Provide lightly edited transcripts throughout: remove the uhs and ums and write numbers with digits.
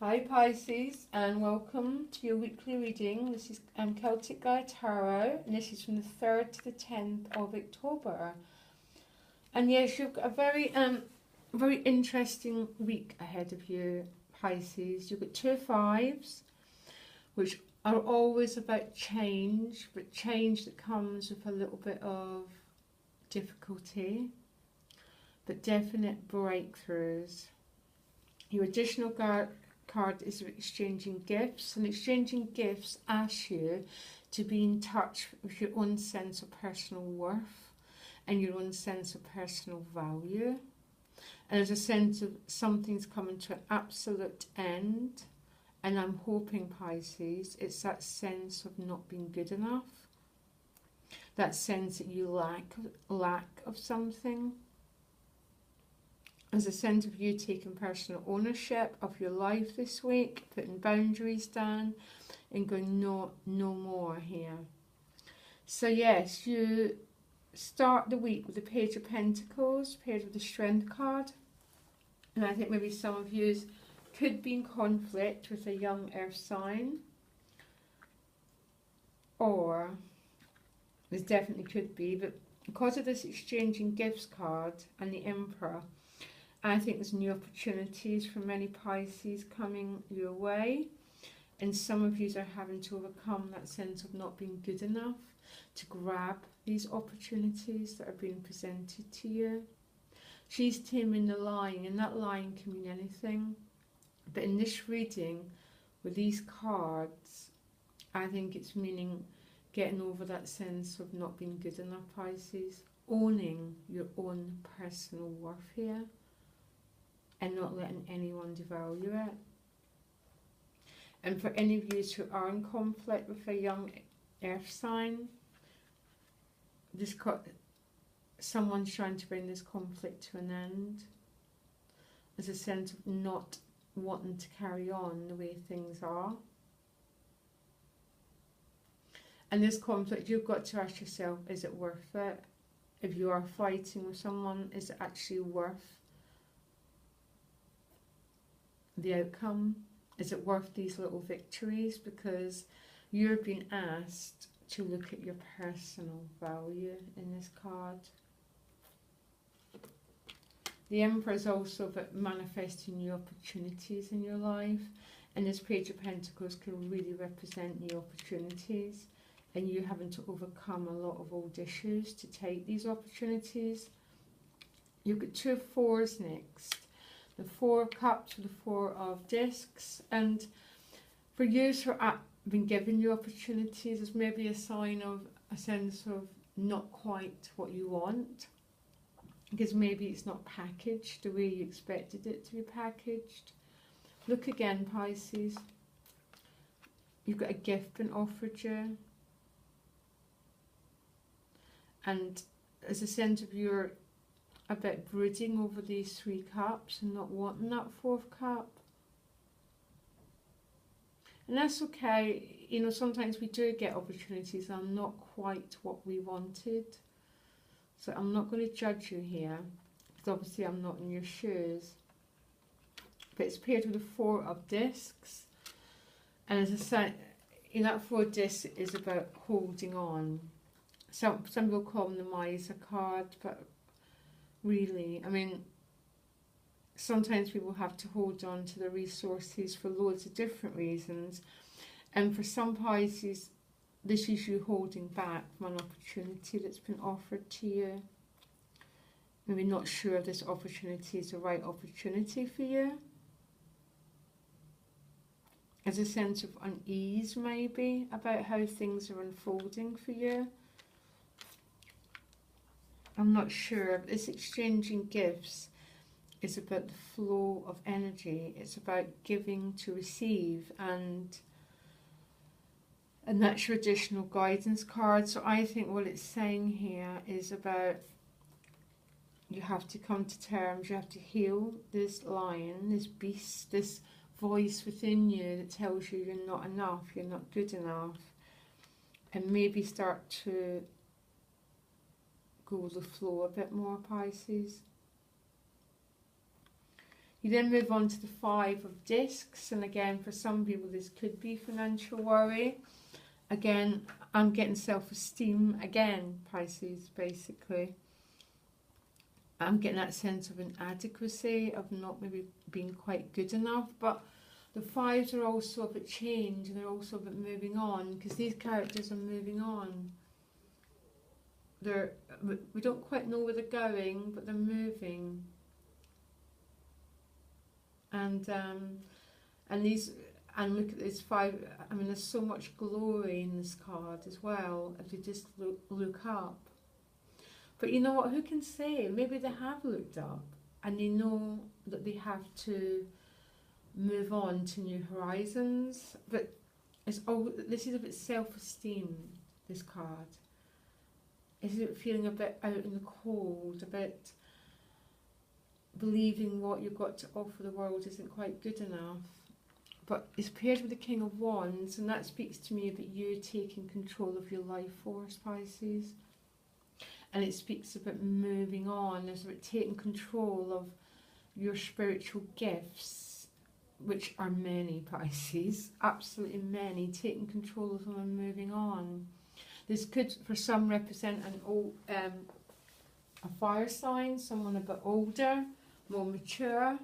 Hi Pisces, and welcome to your weekly reading. This is Celtic Guide Tarot, and this is from the 3rd to the 10th of October. And yes, you've got a very interesting week ahead of you, Pisces. You've got 2 fives, which are always about change, but change that comes with a little bit of difficulty, but definite breakthroughs. Your additional card is exchanging gifts, and exchanging gifts asks you to be in touch with your own sense of personal worth and your own sense of personal value. And there's a sense of something's coming to an absolute end, and I'm hoping, Pisces, it's that sense of not being good enough, that sense that you lack of something. There's a sense of you taking personal ownership of your life this week, putting boundaries down and going no more here. So yes, you start the week with the Page of Pentacles, paired with the Strength card. And I think maybe some of you could be in conflict with a young earth sign. Or, this definitely could be, but because of this exchanging gifts card and the Emperor, I think there's new opportunities for many Pisces coming your way, and some of you are having to overcome that sense of not being good enough to grab these opportunities that are being presented to you. She's taming the lion, and that lion can mean anything. But in this reading, with these cards, I think it's meaning getting over that sense of not being good enough, Pisces, owning your own personal worth here, and not letting anyone devalue it. And for any of you who are in conflict with a young earth sign, someone's trying to bring this conflict to an end. There's a sense of not wanting to carry on the way things are. And this conflict, you've got to ask yourself, is it worth it? If you are fighting with someone, is it actually worth the outcome? Is it worth these little victories? Because you're being asked to look at your personal value in this card. The Emperor is also about manifesting new opportunities in your life, and this Page of Pentacles can really represent new opportunities, and you having to overcome a lot of old issues to take these opportunities. You've got 2 fours next. The 4 of Cups with the 4 of Discs. And for you who have been given you opportunities, there's maybe a sign of a sense of not quite what you want, because maybe it's not packaged the way you expected it to be packaged. Look again, Pisces. You've got a gift being offered you, and there's a sense of you're a bit brooding over these 3 cups and not wanting that 4th cup. And that's okay. You know, sometimes we do get opportunities that are not quite what we wanted. So I'm not going to judge you here, because obviously I'm not in your shoes. But it's paired with the 4 of Discs. And as I said, in that 4 discs is about holding on. Some people call them the Miser card, but really, I mean, sometimes people have to hold on to the resources for loads of different reasons, and for some Pisces, this is you holding back from an opportunity that's been offered to you. Maybe not sure if this opportunity is the right opportunity for you. There's a sense of unease maybe about how things are unfolding for you. I'm not sure. This exchanging gifts is about the flow of energy. It's about giving to receive, and that's your additional guidance card. So I think what it's saying here is about you have to come to terms, you have to heal this lion, this beast, this voice within you that tells you you're not enough, you're not good enough, and maybe start to go with the flow a bit more, Pisces. You then move on to the Five of Discs, and again, for some people, this could be financial worry. Again, I'm getting self-esteem again, Pisces, basically. I'm getting that sense of inadequacy, of not maybe being quite good enough, but the fives are also about change, and they're also about moving on, because these characters are moving on. We don't quite know where they're going, but they're moving. And look at this five. I mean, there's so much glory in this card as well, if you just look up. But you know what? Who can say? Maybe they have looked up, and they know that they have to move on to new horizons. But this is a bit self-esteem. This card. Is it feeling a bit out in the cold, a bit believing what you've got to offer the world isn't quite good enough? But it's paired with the King of Wands, and that speaks to me about you taking control of your life force, Pisces. And it speaks about moving on. It's about taking control of your spiritual gifts, which are many, Pisces, absolutely many, taking control of them and moving on. This could, for some, represent a fire sign, someone a bit older, more mature,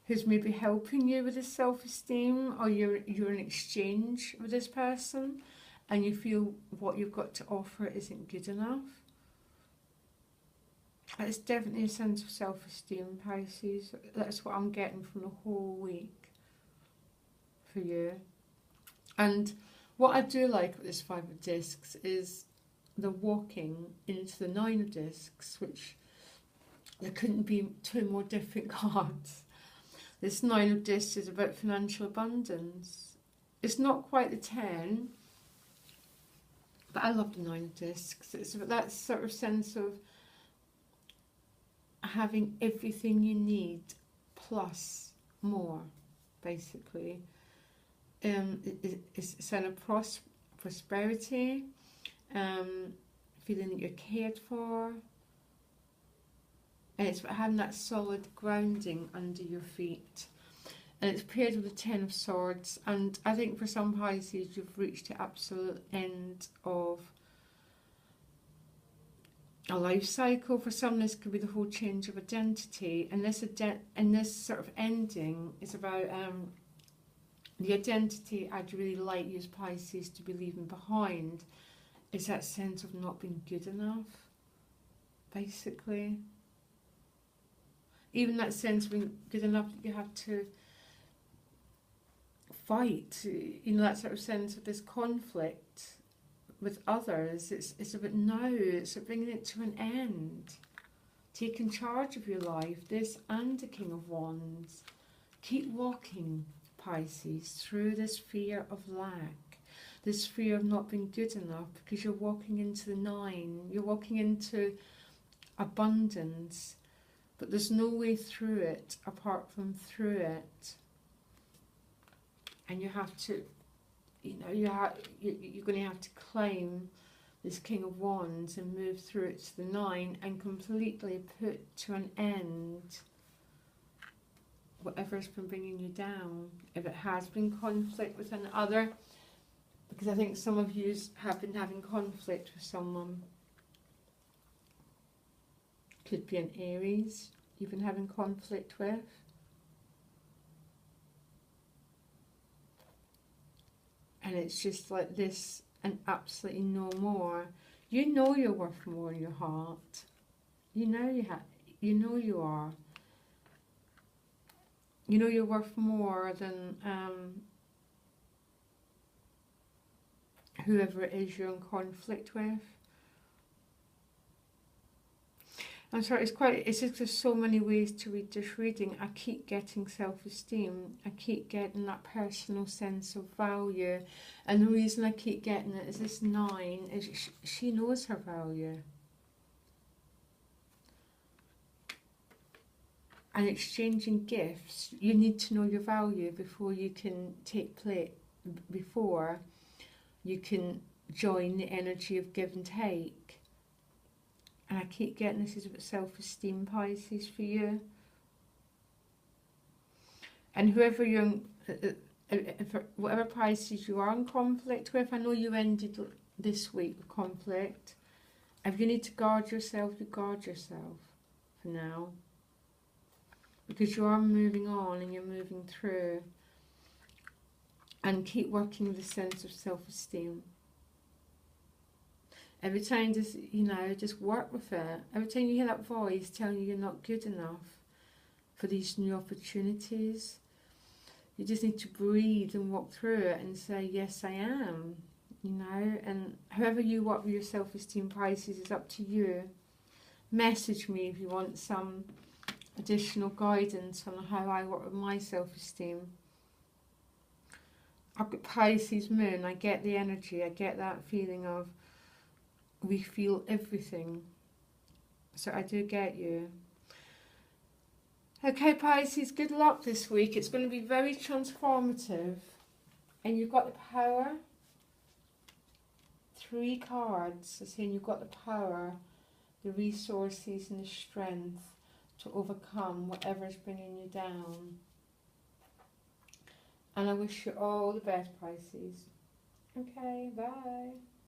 who's maybe helping you with this self-esteem, or you're in exchange with this person, and you feel what you've got to offer isn't good enough. It's definitely a sense of self-esteem, Pisces. That's what I'm getting from the whole week for you. And what I do like with this Five of Discs is the walking into the Nine of Discs, which there couldn't be two more different cards. This Nine of Discs is about financial abundance. It's not quite the 10, but I love the Nine of Discs. It's about that sort of sense of having everything you need plus more, basically. It's a sign of prosperity, feeling that you're cared for, and it's about having that solid grounding under your feet. And it's paired with the Ten of Swords, and I think for some Pisces you've reached the absolute end of a life cycle. For some, this could be the whole change of identity, and this sort of ending is about the identity I'd really like you as Pisces to be leaving behind is that sense of not being good enough, basically. Even that sense of being good enough that you have to fight, you know, that sort of sense of this conflict with others. It's about now, it's about bringing it to an end, taking charge of your life, this and the King of Wands. Keep walking, Pisces, through this fear of lack, this fear of not being good enough, because you're walking into the Nine, you're walking into abundance, but there's no way through it apart from through it. And you have to, you know, you're going to have to claim this King of Wands and move through it to the Nine and completely put to an end whatever's been bringing you down. If it has been conflict with another, because I think some of you have been having conflict with someone. Could be an Aries you've been having conflict with. And it's just like this and absolutely no more. You know you're worth more in your heart. You know you know you are. You know you're worth more than whoever it is you're in conflict with. I'm sorry, it's just there's so many ways to read this reading. I keep getting self-esteem. I keep getting that personal sense of value. And the reason I keep getting it is this Nine, is she knows her value. And exchanging gifts, you need to know your value before you can before you can join the energy of give and take. And I keep getting this is about self-esteem, Pisces, for you. And whoever you're, whatever Pisces you are in conflict with, I know you ended this week with conflict. If you need to guard yourself, you guard yourself for now. Because you are moving on and you're moving through. And keep working with a sense of self-esteem. Every time, just work with it. Every time you hear that voice telling you you're not good enough for these new opportunities, you just need to breathe and walk through it and say, yes, I am. And however you work with your self-esteem, Pisces, is up to you. Message me if you want some additional guidance on how I work with my self-esteem. I've got Pisces moon, I get the energy, I get that feeling of we feel everything. So I do get you. Okay, Pisces, good luck this week. It's going to be very transformative. And you've got the power. 3 cards are saying you've got the power, the resources and the strength to overcome whatever's bringing you down. And I wish you all the best, Pisces. Okay, bye.